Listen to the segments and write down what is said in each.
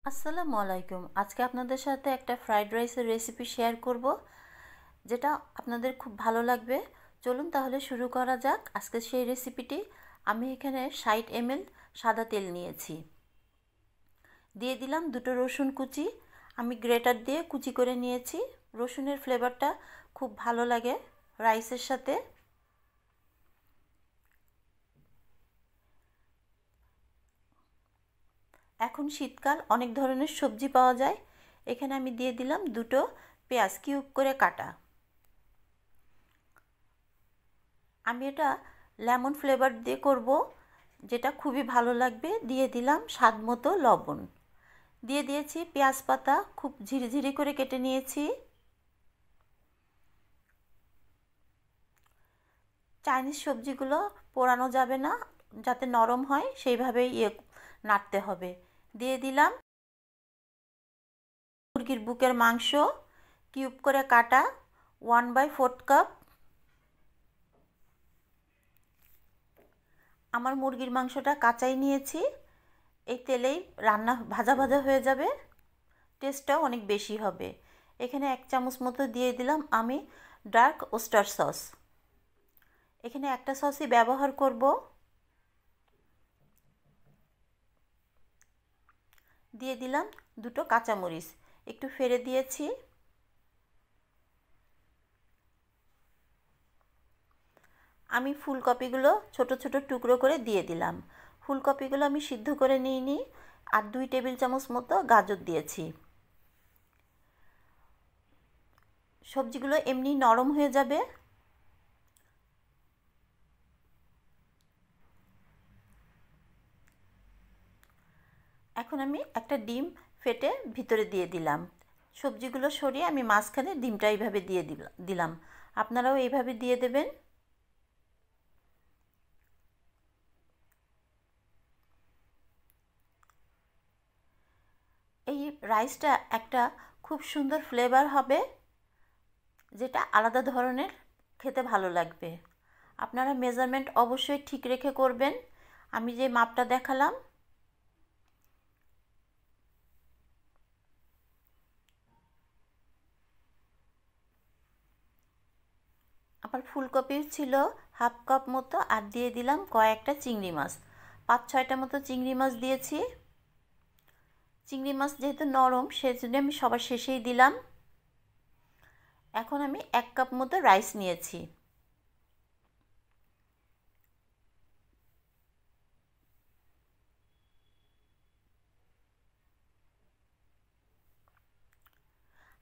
আসসালামু আলাইকুম। আজকে আপনাদের সাথে একটা ফ্রাইড রাইসের রেসিপি শেয়ার করব, যেটা আপনাদের খুব ভালো লাগবে। চলুন তাহলে শুরু করা যাক আজকে সেই রেসিপিটি। আমি এখানে 60 ml সাদা তেল নিয়েছি। দিয়ে দিলাম দুটো রসুন কুচি। আমি গ্রেটার দিয়ে কুচি করে নিয়েছি। রসুনের ফ্লেভারটা খুব ভালো লাগে রাইসের সাথে। এখন শীতকাল, অনেক ধরনের সবজি পাওয়া যায়। এখানে আমি দিয়ে দিলাম দুটো পেঁয়াজ কিউব করে কাটা। আমি এটা লেমন ফ্লেভার দিয়ে করব, যেটা খুবই ভালো লাগবে। দিয়ে দিলাম স্বাদ মতো লবণ। দিয়ে দিয়েছি পেঁয়াজ পাতা, খুব ঝিরিঝিরি করে কেটে নিয়েছি। চাইনিজ সবজিগুলো পোড়ানো যাবে না, যাতে নরম হয় সেইভাবেই নাড়তে হবে। দিয়ে দিলাম মুরগির বুকের মাংস কিউব করে কাটা, 1/4 কাপ। আমার মুরগির মাংসটা কাঁচাই নিয়েছি। এই তেলেই রান্না ভাজা ভাজা হয়ে যাবে, টেস্টটাও অনেক বেশি হবে। এখানে 1 চামচ মতো দিয়ে দিলাম আমি ডার্ক ওস্টার সস। এখানে একটা সসই ব্যবহার করব। দিয়ে দিলাম দুটো কাঁচামরিচ, একটু ফেলে দিয়েছি। আমি ফুলকপিগুলো ছোট ছোট টুকরো করে দিয়ে দিলাম। ফুলকপিগুলো আমি সিদ্ধ করে নিইনি। আর 2 টেবিল চামচ মতো গাজর দিয়েছি। সবজিগুলো এমনি নরম হয়ে যাবে। এখন আমি একটা ডিম ফেটে ভিতরে দিয়ে দিলাম। সবজিগুলো সরিয়ে আমি মাঝখানে ডিমটা এইভাবে দিয়ে দিলাম। আপনারাও এইভাবে দিয়ে দেবেন। এই রাইসটা একটা খুব সুন্দর ফ্লেভার হবে, যেটা আলাদা ধরনের খেতে ভালো লাগবে। আপনারা মেজারমেন্ট অবশ্যই ঠিক রেখে করবেন। আমি যে মাপটা দেখালাম। আমার ফুলকপি ছিল 1/2 কাপ মতো, আর দিয়ে দিলাম কয়েকটা চিংড়ি মাছ, 5-6টা মতো চিংড়ি মাছ দিয়েছি। চিংড়ি মাছ যেহেতু নরম, সেজন্য আমি সবার শেষেই দিলাম। এখন আমি 1 কাপ মতো রাইস নিয়েছি।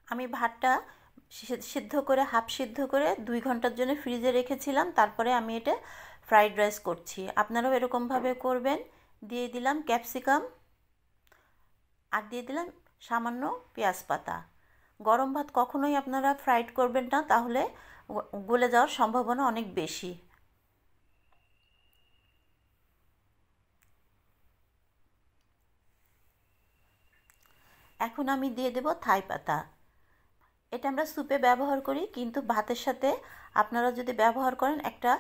আমি ভাতটা সিদ্ধ করে, হাফ সিদ্ধ করে 2 ঘন্টার জন্য ফ্রিজে রেখেছিলাম। তারপরে আমি এটা ফ্রাইড রাইস করছি। আপনারাও এরকমভাবে করবেন। দিয়ে দিলাম ক্যাপসিকাম, আর দিয়ে দিলাম সামান্য পেঁয়াজ পাতা। গরম ভাত কখনোই আপনারা ফ্রাইড করবেন না, তাহলে গলে যাওয়ার সম্ভাবনা অনেক বেশি। এখন আমি দিয়ে দেব থাই পাতা। এটা আমরা স্যুপে ব্যবহার করি, কিন্তু ভাতের সাথে আপনারা যদি ব্যবহার করেন, একটা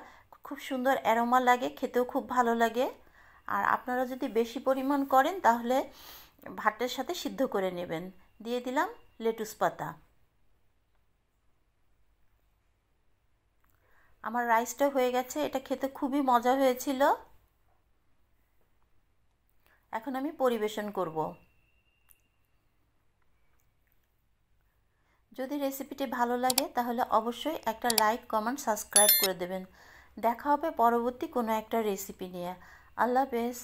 খুব সুন্দর অ্যারোমা লাগে, খেতেও খুব ভালো লাগে। আর আপনারা যদি বেশি পরিমাণ করেন, তাহলে ভাতের সাথে সিদ্ধ করে নেবেন। দিয়ে দিলাম লেটুস পাতা। আমার রাইসটা হয়ে গেছে। এটা খেতে খুবই মজা হয়েছিল। এখন আমি পরিবেশন করব। যদি রেসিপিটি ভালো লাগে, তাহলে অবশ্যই একটা লাইক, কমেন্ট, সাবস্ক্রাইব করে দেবেন। দেখা হবে পরবর্তী কোনো একটা রেসিপি নিয়ে। আল্লাহ হাফেজ।